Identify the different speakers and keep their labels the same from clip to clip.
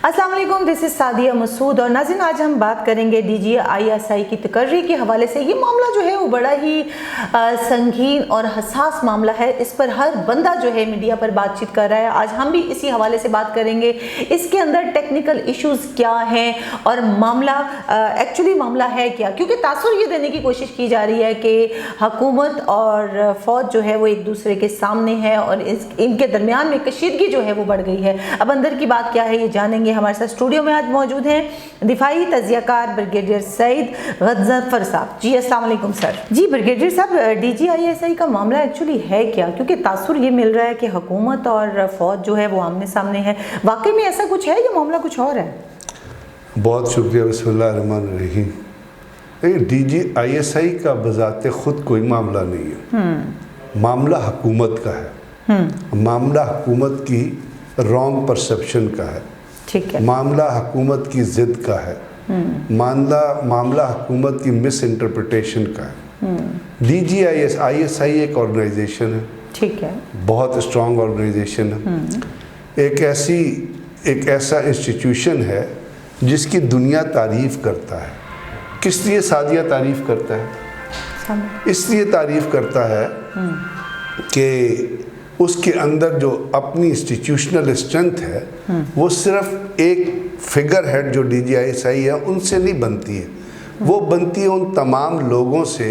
Speaker 1: अस्सलाम वालेकुम, this is Sadia Masood और नाज़रीन, आज हम बात करेंगे DGISI की तकर्री के हवाले से। ये मामला जो है वो बड़ा ही संगीन और हसास मामला है। इस पर हर बंदा जो है मीडिया पर बातचीत कर रहा है। आज हम भी इसी हवाले से बात करेंगे, इसके अंदर टेक्निकल इश्यूज़ क्या हैं और मामला एक्चुअली मामला है क्या, क्योंकि तासुर ये देने की कोशिश की जा रही है कि हुकूमत और फ़ौज जो है वो एक दूसरे के सामने है और इनके दरमियान में कशीदगी जो है वो बढ़ गई है। अब अंदर की बात क्या है ये जानेंगे। हमारे साथ स्टूडियो में आज मौजूद हैं दिफाई तजियाकार ब्रिगेडियर सईद गज़नफ़र साहब। जी अस्सलाम वालेकुम सर। जी ब्रिगेडियर साहब, DGISI का मामला एक्चुअली है क्या, क्योंकि तासुर ये मिल रहा है कि हुकूमत और फौज जो है वो आमने सामने है। वाकई में ऐसा कुछ है या मामला कुछ और है?
Speaker 2: बहुत शुक्रिया। बिस्मिल्लाहिर्रहमानिर्रहीम। DGISI का बज़ाते खुद कोई मामला नहीं है। मामला हुकूमत का है। मामला हुकूमत की रॉन्ग परसेप्शन का है।
Speaker 1: ठीक है।
Speaker 2: मामला हुकूमत की ज़िद का है। मामला हुकूमत की मिस इंटरप्रिटेशन का है। DGISI एक ऑर्गेनाइजेशन है।
Speaker 1: ठीक है।
Speaker 2: बहुत स्ट्रॉन्ग ऑर्गेनाइजेशन है। एक ऐसा इंस्टीट्यूशन है जिसकी दुनिया तारीफ़ करता है। किस लिए सादिया तारीफ़ करता है? इसलिए तारीफ़ करता है कि उसके अंदर जो अपनी इंस्टीट्यूशनल स्ट्रेंथ है वो सिर्फ एक फिगर हेड जो DGISI है उनसे नहीं बनती है, वो बनती है उन तमाम लोगों से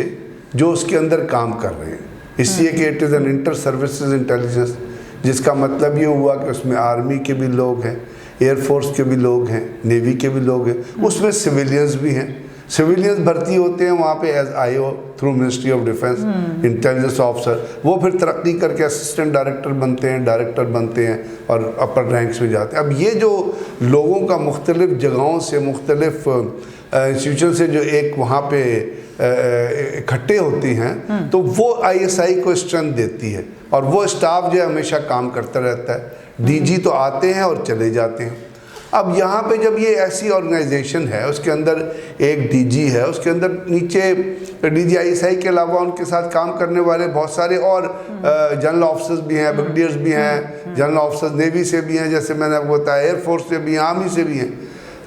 Speaker 2: जो उसके अंदर काम कर रहे हैं। इसलिए कि it is an inter services intelligence, जिसका मतलब ये हुआ कि उसमें आर्मी के भी लोग हैं, एयरफोर्स के भी लोग हैं, नेवी के भी लोग हैं, उसमें सिविलियंस भी हैं। सिविलियंस भर्ती होते हैं वहाँ पे as IO through ministry of defence, intelligence officer. वो फिर तरक्की करके असिस्टेंट डायरेक्टर बनते हैं, डायरेक्टर बनते हैं और अपर रैंक्स में जाते हैं। अब ये जो लोगों का मुख्तलिफ जगहों से, मुख्तलिफ इंस्टीट्यूशन से जो एक वहाँ पे इकट्ठे होती हैं, तो वो ISI को स्ट्रेंथ देती है और वो स्टाफ जो है हमेशा काम करता रहता है। DG तो आते हैं और चले जाते हैं। अब यहाँ पे जब ये ऐसी ऑर्गेनाइजेशन है, उसके अंदर एक DG है, उसके अंदर नीचे DGISI के अलावा उनके साथ काम करने वाले बहुत सारे और जनरल ऑफिसर्स भी हैं, ब्रिगेडियर्स भी हैं, जनरल ऑफिसर्स नेवी से भी हैं, जैसे मैंने आपको बताया, एयरफोर्स से भी हैं, आर्मी से भी हैं।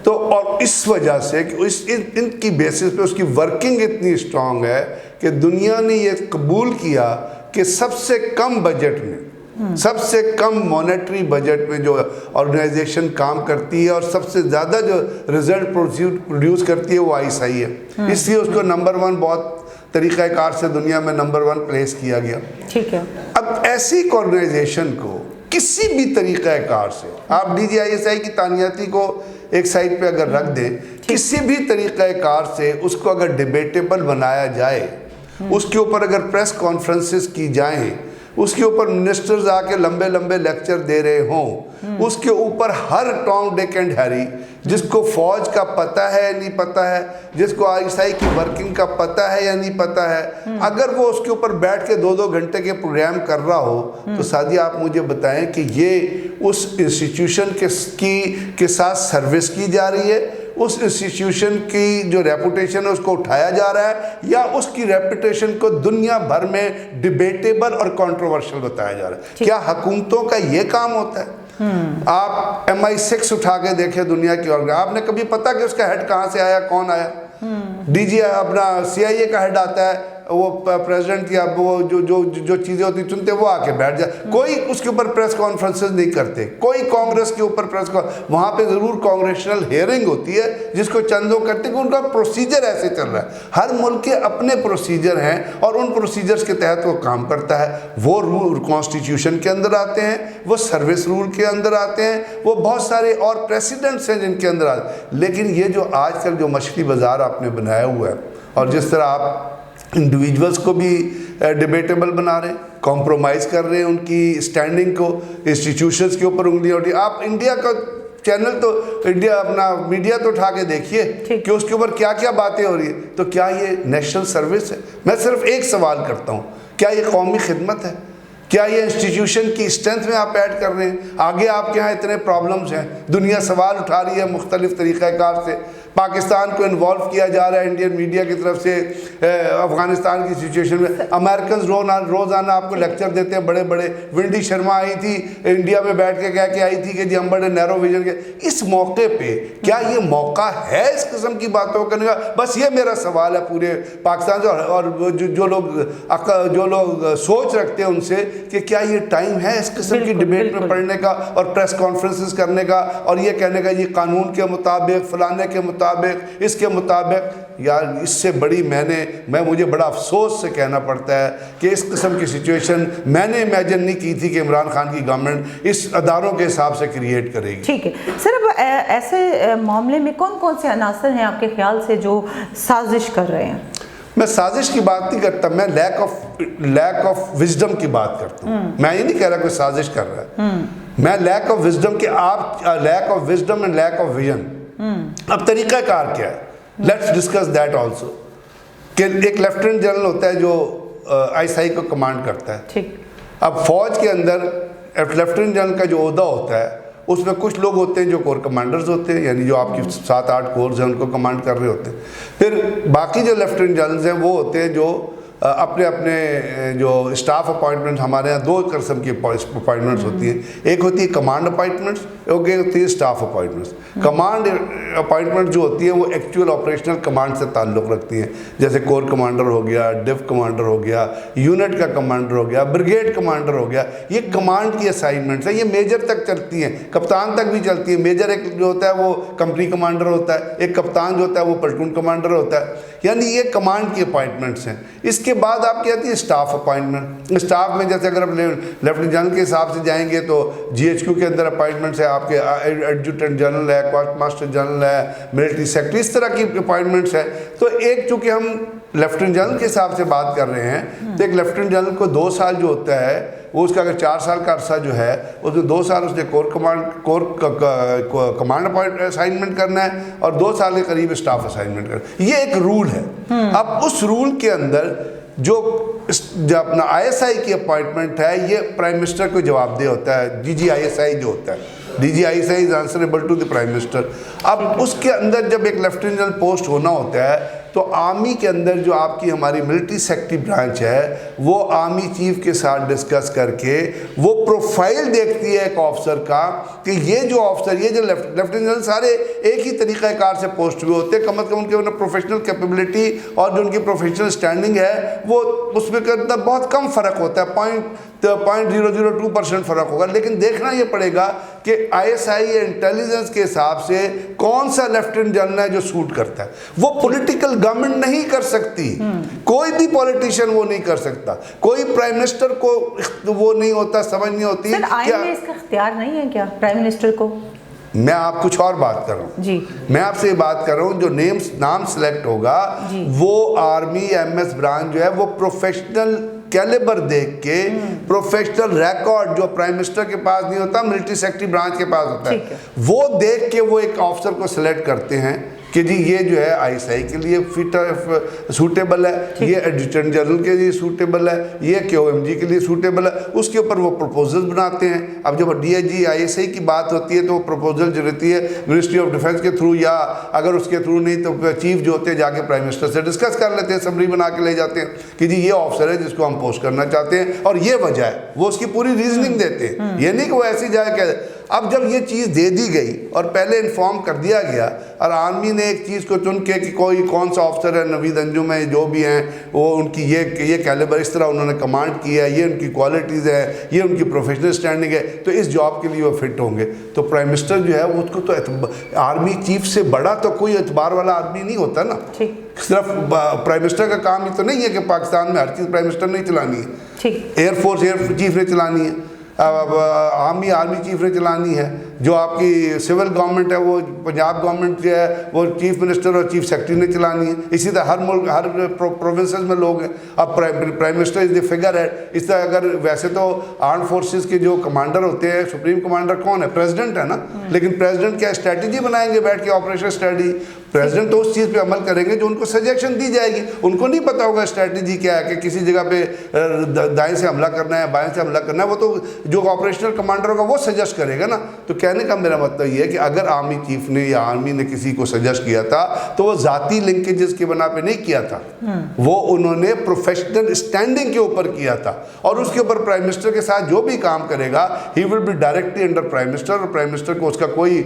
Speaker 2: तो और इस वजह से कि इनकी बेसिस पे उसकी वर्किंग इतनी स्ट्रांग है कि दुनिया ने ये कबूल किया कि सबसे कम बजट में, सबसे कम मॉनेटरी बजट में जो ऑर्गेनाइजेशन काम करती है और सबसे ज़्यादा जो रिजल्ट प्रोड्यूस करती है वो ISI है। इसलिए उसको नंबर 1 बहुत तरीक़ाकार से दुनिया में नंबर 1 प्लेस किया गया। ठीक है। अब ऐसी ऑर्गेनाइजेशन को किसी भी तरीक़ाकार से आप DGISI की तानियाती को एक साइड पे अगर रख दें, किसी भी तरीक़ाकार से उसको अगर डिबेटेबल बनाया जाए, उसके ऊपर अगर प्रेस कॉन्फ्रेंसेस की जाएं, उसके ऊपर मिनिस्टर्स आके लंबे लंबे लेक्चर दे रहे हों, उसके ऊपर हर टॉम डिक एंड हैरी, जिसको फौज का पता है या नहीं पता है, जिसको ISI की वर्किंग का पता है या नहीं पता है, अगर वो उसके ऊपर बैठ के 2-2 घंटे के प्रोग्राम कर रहा हो, तो सादिया आप मुझे बताएं कि ये उस इंस्टीट्यूशन के साथ सर्विस की जा रही है, उस इंस्टीट्यूशन की जो रेपुटेशन है उसको उठाया जा रहा है, या उसकी रेपुटेशन को दुनिया भर में डिबेटेबल और कंट्रोवर्शियल बताया जा रहा है? क्या हुकूमतों का ये काम होता है? आप MI6 उठा के देखें दुनिया की, और आपने कभी पता कि उसका हेड कहाँ से आया, कौन आया? DG अपना CIA का हेड आता है, वो प्रेसिडेंट या वो जो चीज़ें होती चुनते वो आके बैठ जाए, कोई उसके ऊपर प्रेस कॉन्फ्रेंसेस नहीं करते, कोई कांग्रेस के ऊपर वहाँ पे ज़रूर कांग्रेशनल हियरिंग होती है जिसको चंद लोग करते हैं, कि उनका प्रोसीजर ऐसे चल रहा है। हर मुल्क के अपने प्रोसीजर हैं और उन प्रोसीजर्स के तहत वो काम करता है। वो रूल कॉन्स्टिट्यूशन के अंदर आते हैं, वो सर्विस रूल के अंदर आते हैं, वो बहुत सारे और प्रेसिडेंट्स हैं जिनके अंदर आते हैं। लेकिन ये जो आजकल जो मछली बाज़ार आपने बनाया हुआ है, और जिस तरह आप इंडिविजुअल्स को भी डिबेटेबल बना रहे हैं, कॉम्प्रोमाइज़ कर रहे हैं उनकी स्टैंडिंग को, इंस्टीट्यूशंस के ऊपर उंगलियां उठी। आप इंडिया का चैनल तो, इंडिया अपना मीडिया तो उठा के देखिए कि उसके ऊपर क्या क्या बातें हो रही है। तो क्या ये नेशनल सर्विस है? मैं सिर्फ एक सवाल करता हूँ, क्या ये कौमी खिदमत है? क्या ये इंस्टीट्यूशन की स्ट्रेंथ में आप ऐड कर रहे हैं? आगे आपके यहाँ इतने प्रॉब्लम्स हैं, दुनिया सवाल उठा रही है मुख्तलिफ तरीक़ाकार से, पाकिस्तान को इन्वॉल्व किया जा रहा है इंडियन मीडिया की तरफ से अफ़गानिस्तान की सिचुएशन में। अमेरिकन रोज़ाना आपको लेक्चर देते हैं बड़े बड़े। विंडी शर्मा आई थी इंडिया में बैठ के कह के आई थी कि जी हम बड़े नैरो विजन के। इस मौके पे क्या ये मौका है इस किस्म की बातों करने का? बस ये मेरा सवाल है पूरे पाकिस्तान से, और जो लोग सोच रखते हैं उनसे कि क्या ये टाइम है इस किस्म की डिबेट में पढ़ने का और प्रेस कॉन्फ्रेंसेस करने का और ये कहने का ये कानून के मुताबिक, फलाने के मुताबिक, इसके मुताबिक। यार इससे बड़ी मुझे बड़ा अफसोस से कहना पड़ता है कि इस किस्म की सिचुएशन मैंने इमेजिन नहीं की थी कि इमरान खान की गवर्नमेंट इस अदारों के हिसाब से क्रिएट करेगी।
Speaker 1: ठीक है सर, अब ऐसे मामले में कौन कौन से अनासर हैं आपके ख्याल से जो साजिश कर रहे हैं?
Speaker 2: मैं साजिश की बात नहीं करता, मैं लैक ऑफ विजडम की बात करता हूँ। मैं ये नहीं कह रहा कोई साजिश कर रहा है, मैं लैक ऑफ विजडम के आप lack of wisdom and lack of vision. अब तरीक़ाकार क्या है, लेट्स डिस्कस दैट आल्सो। कि एक लेफ्टिनेंट जनरल होता है जो आईएसआई को कमांड करता है।
Speaker 1: ठीक।
Speaker 2: अब फौज के अंदर लेफ्टिनेंट जनरल का जो ओहदा होता है उसमें कुछ लोग होते हैं जो कोर कमांडर्स होते हैं, यानी जो आपकी 7-8 कोर्स हैं उनको कमांड कर रहे होते हैं। फिर बाकी जो लेफ्टिनेंट जनरल्स हैं वो होते हैं जो अपने अपने जो स्टाफ अपॉइंटमेंट, हमारे यहाँ 2 किस्म की अपॉइंटमेंट्स होती हैं। एक होती है कमांड अपॉइंटमेंट्स, एक होती है स्टाफ अपॉइंटमेंट्स। कमांड अपॉइंटमेंट जो होती है वो एक्चुअल ऑपरेशनल कमांड से ताल्लुक़ रखती हैं, जैसे कोर कमांडर हो गया, डिव कमांडर हो गया, यूनिट का कमांडर हो गया, ब्रिगेड कमांडर हो गया। ये कमांड की असाइनमेंट्स हैं, ये मेजर तक चलती हैं, कप्तान तक भी चलती है। मेजर एक जो होता है वो कंपनी कमांडर होता है, एक कप्तान जो होता है वो प्लाटून कमांडर होता है, यानी ये कमांड की अपॉइंटमेंट्स हैं। इसके बाद आपकी आती है स्टाफ अपॉइंटमेंट। स्टाफ में जैसे अगर आप लेफ्टिनेंट जनरल के हिसाब से जाएंगे तो जीएचक्यू के अंदर अपॉइंटमेंट्स है, आपके एडजुटेंट जनरल है, क्वार्टर मास्टर जनरल है, मिलिट्री सेक्रेटरी, इस तरह की अपॉइंटमेंट्स है। तो एक चूँकि हम लेफ्टिनेंट जनरल के हिसाब से बात कर रहे हैं तो एक लेफ्टिनेंट जनरल को 2 साल जो होता है वो उसका अगर 4 साल का अरसा जो है उसमें 2 साल उसने कोर कमांड असाइनमेंट करना है और 2 साल के करीब स्टाफ असाइनमेंट करना। ये एक रूल है। अब उस रूल के अंदर जो अपना आईएसआई की अपॉइंटमेंट है ये प्राइम मिनिस्टर को जवाबदेह होता है। DGISI जो होता है, DGISI is answerable to the prime minister. अब उसके अंदर जब एक लेफ्टिनेंट जनरल पोस्ट होना होता है तो आर्मी के अंदर जो आपकी हमारी मिलिट्री सेक्रेटरी ब्रांच है वो आर्मी चीफ के साथ डिस्कस करके वो प्रोफाइल देखती है एक ऑफिसर का कि ये जो ऑफिसर, ये जो लेफ्टिनेंट जनरल सारे एक ही तरीक़ाकार से पोस्ट हुए होते हैं, कम से कम उनके प्रोफेशनल कैपेबिलिटी और जो उनकी प्रोफेशनल स्टैंडिंग है वो उसमें करना बहुत कम फ़र्क होता है, 0.002% फ़र्क होगा। लेकिन देखना ये पड़ेगा कि ISI इंटेलिजेंस के हिसाब से कौन सा लेफ्टिनेंट जनरल है जो सूट करता है। वो पॉलिटिकल गवर्नमेंट नहीं कर सकती, कोई भी पॉलिटिशियन वो नहीं कर सकता, कोई प्राइम मिनिस्टर को वो नहीं होता, समझ नहीं होती।
Speaker 1: सर, आईन में इसका इख्तियार नहीं है क्या प्राइम मिनिस्टर को?
Speaker 2: मैं आप कुछ और बात कर रहा हूँ
Speaker 1: जी, मैं
Speaker 2: आपसे ये बात कर रहा हूँ जो नाम सिलेक्ट होगा वो आर्मी MS ब्रांच जो है वो प्रोफेशनल कैलिबर देख के, प्रोफेशनल रिकॉर्ड जो प्राइम मिनिस्टर के पास नहीं होता, मिलिट्री सेक्रेटरी ब्रांच के पास होता है, वो देख के वो एक ऑफिसर को सिलेक्ट करते हैं कि जी ये जो है ISI के लिए फिट सूटेबल है, ये एडजुटेंट जनरल के लिए सूटेबल है, ये QMG के लिए सूटेबल है। उसके ऊपर वो प्रपोजल बनाते हैं। अब जब DIG ISI की बात होती है तो वो प्रपोजल जो रहती है मिनिस्ट्री ऑफ डिफेंस के थ्रू, या अगर उसके थ्रू नहीं तो चीफ जो होते हैं जाके प्राइम मिनिस्टर से डिस्कस कर लेते हैं, समरी बना के ले जाते हैं कि जी ये ऑफिसर है जिसको हम पोस्ट करना चाहते हैं और ये वजह है। वो उसकी पूरी रीजनिंग देते हैं, ये नहीं कि वो ऐसी जाए कह। अब जब ये चीज़ दे दी गई और पहले इन्फॉर्म कर दिया गया और आर्मी ने एक चीज़ को चुन के कि कौन सा ऑफिसर है, नवीद अंजुम है, जो भी हैं वो उनकी ये कैलिबर, इस तरह उन्होंने कमांड किया है, ये उनकी क्वालिटीज़ है, ये उनकी प्रोफेशनल स्टैंडिंग है, तो इस जॉब के लिए वो फिट होंगे। तो प्राइम मिनिस्टर जो है उसको तो आर्मी चीफ से बड़ा तो कोई एतबार वाला आदमी नहीं होता ना। सिर्फ प्राइम मिनिस्टर का काम ही तो नहीं है कि पाकिस्तान में हर चीज़ प्राइम मिनिस्टर नहीं चलानी है, एयरफोर्स एयर चीफ ने चलानी है, आर्मी चीफ ने चलानी है, जो आपकी सिविल गवर्नमेंट है वो पंजाब गवर्नमेंट जो है वो चीफ मिनिस्टर और चीफ सेक्रेटरी ने चलानी है। इसी तरह हर मुल्क हर प्रोविंसेस में लोग हैं। अब prime minister is the figure है। इस तरह अगर वैसे तो आर्म फोर्सेस के जो कमांडर होते हैं, सुप्रीम कमांडर कौन है? प्रेसिडेंट है ना। लेकिन प्रेसिडेंट क्या स्ट्रैटेजी बनाएंगे बैठ के, ऑपरेशन स्ट्रैटेजी? प्रेसिडेंट तो उस चीज़ पे अमल करेंगे जो उनको सजेशन दी जाएगी। उनको नहीं पता होगा स्ट्रैटेजी क्या है कि किसी जगह पे दाएं से हमला करना है, बाएं से हमला करना है। वो तो जो ऑपरेशनल कमांडर होगा वो सजेस्ट करेगा ना। तो कहने का मेरा मतलब ये है कि अगर आर्मी चीफ ने या आर्मी ने किसी को सजेस्ट किया था तो वो ज़ाती लिंकेजेस के बना पे नहीं किया था, वो उन्होंने प्रोफेशनल स्टैंडिंग के ऊपर किया था। और उसके ऊपर प्राइम मिनिस्टर के साथ जो भी काम करेगा ही will be directly under prime minister, और प्राइम मिनिस्टर को उसका कोई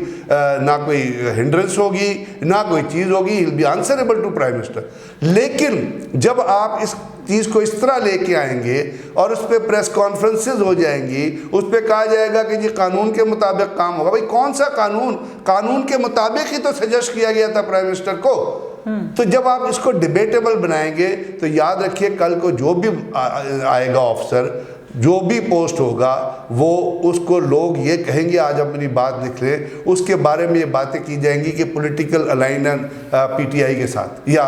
Speaker 2: ना कोई हिंड्रेंस होगी ना कोई चीज़ होगी, he will be answerable to prime minister. लेकिन जब आप इस चीज़ को इस तरह लेके आएंगे और उस पर प्रेस कॉन्फ्रेंसेज हो जाएंगी, उस पर कहा जाएगा कि जी कानून के मुताबिक काम होगा। भाई कौन सा कानून? कानून के मुताबिक ही तो सजेस्ट किया गया था प्राइम मिनिस्टर को। तो जब आप इसको डिबेटेबल बनाएंगे तो याद रखिए कल को जो भी आएगा ऑफिसर, जो भी पोस्ट होगा, वो उसको लोग ये कहेंगे आज अपनी बात लिख लें, उसके बारे में ये बातें की जाएंगी कि पॉलिटिकल अलाइनमेंट पीटीआई के साथ या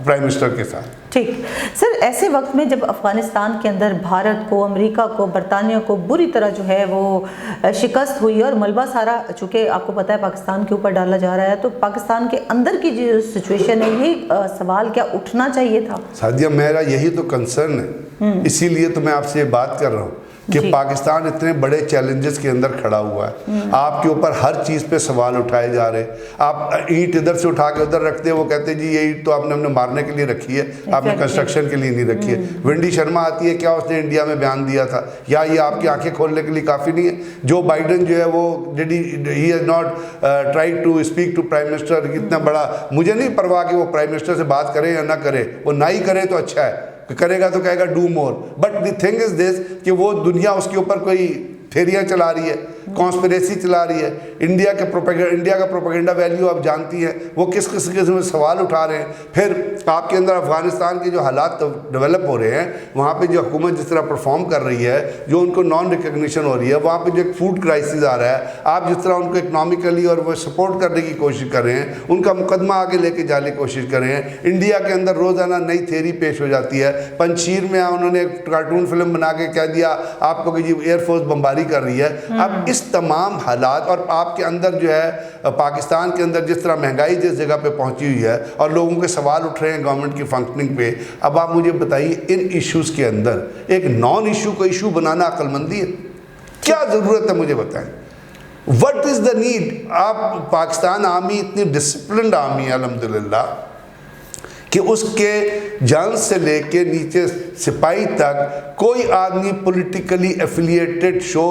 Speaker 2: प्राइम मिनिस्टर के साथ।
Speaker 1: ठीक सर, ऐसे वक्त में जब अफगानिस्तान के अंदर भारत को, अमेरिका को, बरतानिया को बुरी तरह जो है वो शिकस्त हुई और मलबा सारा चूँकि आपको पता है पाकिस्तान के ऊपर डाला जा रहा है, तो पाकिस्तान के अंदर की जो सिचुएशन है यही सवाल क्या उठना चाहिए था?
Speaker 2: सादिया, मेरा यही तो कंसर्न है, इसीलिए तो मैं आपसे ये बात कर रहा हूँ कि पाकिस्तान इतने बड़े चैलेंजेस के अंदर खड़ा हुआ है। आपके ऊपर हर चीज़ पे सवाल उठाए जा रहे हैं। आप ईंट इधर से उठा के उधर रखते हैं, वो कहते हैं जी ये ईंट तो आपने हमने मारने के लिए रखी है, आपने कंस्ट्रक्शन के लिए नहीं रखी है। विंडी शर्मा आती है, क्या उसने इंडिया में बयान दिया था? या ये आपकी आंखें खोलने के लिए काफ़ी नहीं है? जो बाइडन जो है वो he has not tried to speak to prime minister. इतना बड़ा मुझे नहीं परवाह कि वो प्राइम मिनिस्टर से बात करे या ना करे, वो ना ही करे तो अच्छा है, करेगा तो कहेगा do more. But the thing is this कि वो दुनिया उसके ऊपर कोई फेरियाँ चला रही है, कॉन्स्पिरेसी चला रही है। इंडिया का प्रोपेगेंडा वैल्यू आप जानती हैं, वो किस किस्म में सवाल उठा रहे हैं। फिर आपके अंदर अफगानिस्तान के जो हालात डेवलप हो रहे हैं, वहाँ पे जो हुकूमत जिस तरह परफॉर्म कर रही है, जो उनको नॉन रिकग्निशन हो रही है, वहाँ पे जो एक फूड क्राइसिस आ रहा है, आप जिस तरह उनको इकनॉमिकली और वो सपोर्ट करने की कोशिश कर रहे हैं, उनका मुकदमा आगे लेके जाने की कोशिश कर रहे हैं। इंडिया के अंदर रोज़ाना नई थ्योरी पेश हो जाती है। पंजशीर में उन्होंने एक कार्टून फिल्म बना के कह दिया आपको कि जी एयरफोर्स बमबारी कर रही है। अब इस तमाम हालात और आपके अंदर जो है पाकिस्तान के अंदर जिस तरह महंगाई जिस जगह पे पहुंची हुई है और लोगों के सवाल उठ रहे हैं गवर्नमेंट की फंक्शनिंग पे, अब आप मुझे बताइए इन इश्यूज़ के अंदर एक नॉन इशू को इशू बनाना अक्लमंदी है? क्या ज़रूरत है मुझे बताएं? What is the need? आप पाकिस्तान आर्मी इतनी डिसिप्लिन्ड आर्मी है अल्हम्दुलिल्लाह कि उसके जान से लेके नीचे सिपाही तक कोई आदमी पॉलिटिकली एफिलिएटेड शो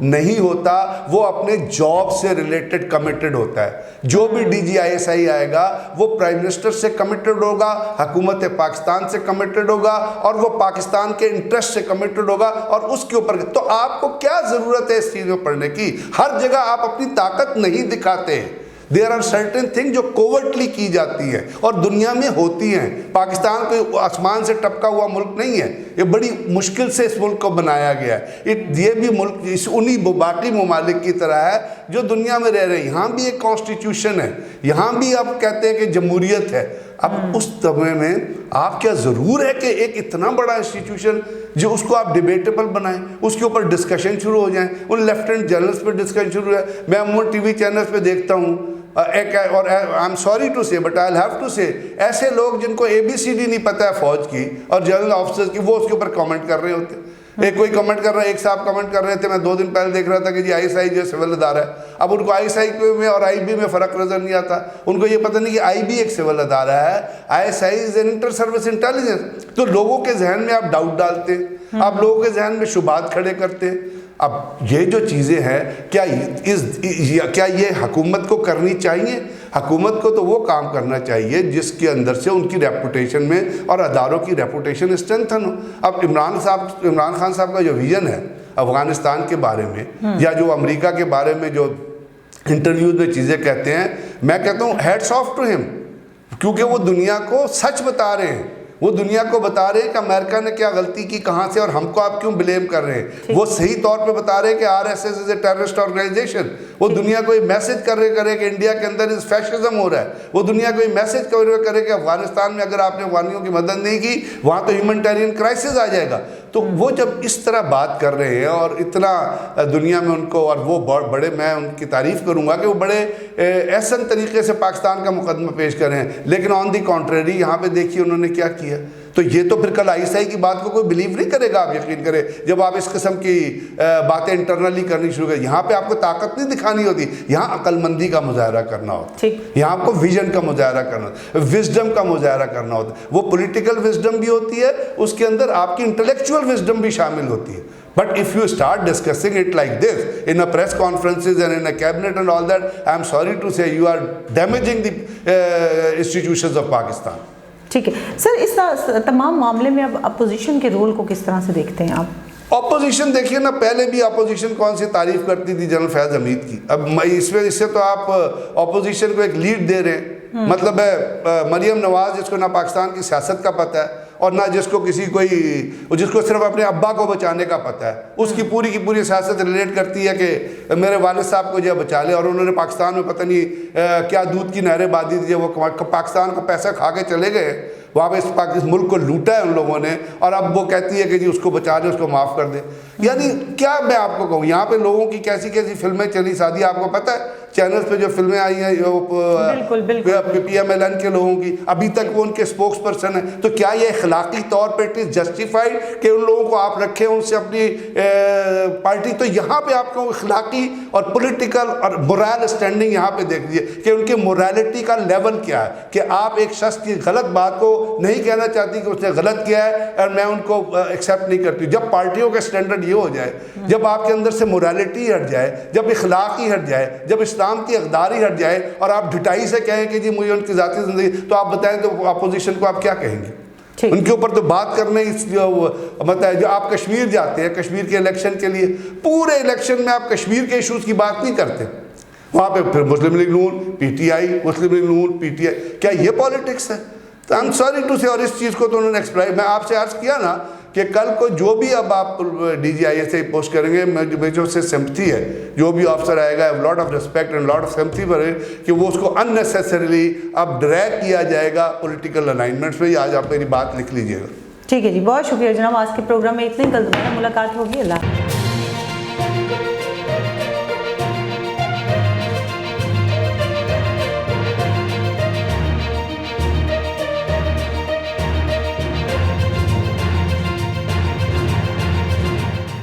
Speaker 2: नहीं होता, वो अपने जॉब से रिलेटेड कमिटेड होता है। जो भी DGISI आएगा वो प्राइम मिनिस्टर से कमिटेड होगा, हुकूमत पाकिस्तान से कमिटेड होगा और वो पाकिस्तान के इंटरेस्ट से कमिटेड होगा और उसके ऊपर। तो आपको क्या ज़रूरत है इस चीज़ में पढ़ने की? हर जगह आप अपनी ताकत नहीं दिखाते। देयर आर सर्टेन थिंग जो कोवर्टली की जाती है और दुनिया में होती हैं। पाकिस्तान कोई आसमान से टपका हुआ मुल्क नहीं है, ये बड़ी मुश्किल से इस मुल्क को बनाया गया है। ये भी मुल्क इस उन्हीं बाकी ममालिक की तरह है जो दुनिया में रह रहे हैं। यहाँ भी एक कॉन्स्टिट्यूशन है, यहाँ भी आप कहते हैं कि जमहूरियत है। अब उस समय में आप क्या ज़रूर है कि एक इतना बड़ा इंस्टीट्यूशन जो उसको आप डिबेटेबल बनाएं, उसके ऊपर डिस्कशन शुरू हो जाएं। उन लेफ्टिनेंट जनरल्स पर डिस्कशन शुरू है। मैं अमूमन TV चैनल्स पे देखता हूँ और I am sorry to say but I will have to say, ऐसे लोग जिनको ABCD नहीं पता है फौज की और जनरल ऑफिसर्स की, वो उसके ऊपर कमेंट कर रहे होते हैं। एक कोई कमेंट कर रहा है, एक साहब कमेंट कर रहे थे, मैं 2 दिन पहले देख रहा था कि जी ISI जो सिविल अदारा है। अब उनको ISI में और IB में फ़र्क नज़र नहीं आता। उनको ये पता नहीं कि IB एक सिविल अदारा है, ISI is an inter service intelligence. तो लोगों के जहन में आप डाउट डालते हैं, आप लोगों के जहन में शुबात खड़े करते हैं। अब ये जो चीज़ें हैं, क्या ये हुकूमत को करनी चाहिए? हुकूमत को तो वो काम करना चाहिए जिसके अंदर से उनकी रेपुटेशन में और अदारों की रेपुटेशन स्ट्रेंथन हो। अब इमरान खान साहब का जो विज़न है अफ़गानिस्तान के बारे में या जो अमेरिका के बारे में जो इंटरव्यूज में चीज़ें कहते हैं, मैं कहता हूँ हैट्स ऑफ टू हिम, क्योंकि वो दुनिया को सच बता रहे हैं। वो दुनिया को बता रहे हैं कि अमेरिका ने क्या गलती की, कहाँ से, और हमको आप क्यों ब्लेम कर रहे हैं। वो सही तौर पे बता रहे हैं कि RSS is a terrorist organisation. वो दुनिया को मैसेज करे कि इंडिया के अंदर इस फैशिज्म हो रहा है, वो दुनिया को मैसेज करे कि अफगानिस्तान में अगर आपने अफगानियों की मदद नहीं की वहाँ तो ह्यूमैनिटेरियन क्राइसिस आ जाएगा। तो वो जब इस तरह बात कर रहे हैं और इतना दुनिया में उनको, और वो बड़े, मैं उनकी तारीफ़ करूँगा कि वो बड़े एहसन तरीके से पाकिस्तान का मुकदमा पेश कर रहे हैं, लेकिन ऑन दी कॉन्ट्रेरी यहाँ पे देखिए उन्होंने क्या किया। तो ये तो फिर कल आईएसआई की बात को कोई बिलीव नहीं करेगा, आप यकीन करें, जब आप इस किस्म की बातें इंटरनली करनी शुरू करें। यहाँ पे आपको ताकत नहीं दिखानी होती, यहाँ अक्लमंदी का मुजाहरा करना होता है, यहाँ आपको विजन का मुजाहरा करना होता है, विजडम का मुजाहरा करना होता है। वो पॉलिटिकल विजडम भी होती है, उसके अंदर आपकी इंटेलेक्चुअल विजडम भी शामिल होती है। But if you start discussing it like this in a press conferences and in a cabinet and all that, I am sorry to say you are damaging the institutions of Pakistan.
Speaker 1: ठीक है sir, इस तमाम मामले में अब opposition के role को किस तरह से देखते हैं आप?
Speaker 2: अपोजिशन देखिए ना, पहले भी अपोजिशन कौन सी तारीफ करती थी जनरल फैज हमीद की। अब इससे तो आप अपोजिशन को एक लीड दे रहे हैं। मतलब है मरियम नवाज, जिसको ना पाकिस्तान की सियासत का पता है और ना जिसको जिसको सिर्फ अपने अब्बा को बचाने का पता है, उसकी पूरी की पूरी सियासत रिलेट करती है कि मेरे वालिद साहब को जो बचा ले। और उन्होंने पाकिस्तान में पता नहीं क्या दूध की नहरें बांधी थी, वो पाकिस्तान को पैसा खा के चले गए, वहाँ पे इस मुल्क को लूटा है उन लोगों ने, और अब वो कहती है कि जी उसको बचा दे, उसको माफ़ कर दे। यानी क्या मैं आपको कहूँ, यहाँ पे लोगों की कैसी कैसी फिल्में चली शादी, आपको पता है चैनल्स पे जो फिल्में आई हैं PMLN के लोगों की, अभी तक वो उनके स्पोक्स पर्सन है। तो क्या ये अखलाकी तौर पर इट इज़ जस्टिफाइड कि उन लोगों को आप रखें, उनसे अपनी पार्टी? तो यहाँ पे आपको अखलाकी और पॉलिटिकल और मोरल स्टैंडिंग यहाँ पे देख लीजिए कि उनकी मोरालिटी का लेवल क्या है, कि आप एक शख्स की गलत बात को नहीं कहना चाहती कि उसने गलत किया है और मैं उनको एक्सेप्ट नहीं करती। जब पार्टियों का स्टैंडर्ड ये हो जाए, जब आपके अंदर से मोरालिटी हट जाए, जब इखलाक ही हट जाए, जब इस्लाम की अकदारी हट जाए और आप ढिठाई से कहें कि जी मुझे उनकी ज़ाती ज़िंदगी, तो आप बताएं तो अपोजिशन को आप क्या कहेंगे? उनके ऊपर तो बात करने मतलब जो आप कश्मीर जाते हैं, कश्मीर के इलेक्शन के लिए, पूरे इलेक्शन में आप कश्मीर के इशूज़ की बात नहीं करते। वहाँ पे फिर मुस्लिम लीग नून PTI, मुस्लिम लीग नून PTI, क्या ये पॉलिटिक्स है? तो आई एम सॉरी टू से। और इस चीज़ को तो उन्होंने एक्सप्लेन, मैं आपसे अर्ज किया ना कि कल को जो भी अब आप DGIA से पोस्ट करेंगे, मैं जो से सिम्पथी है, जो भी ऑफिसर आएगा, lot of respect and lot of sympathy पर है कि वो उसको अननेसेसरीली अब ड्रैग किया जाएगा पॉलिटिकल अलाइनमेंट्स में। आज आप मेरी बात लिख लीजिएगा।
Speaker 1: ठीक है जी, बहुत शुक्रिया जनाब। आज के प्रोग्राम में इतनी, कल दोबारा मुलाकात होगी। अल्लाह।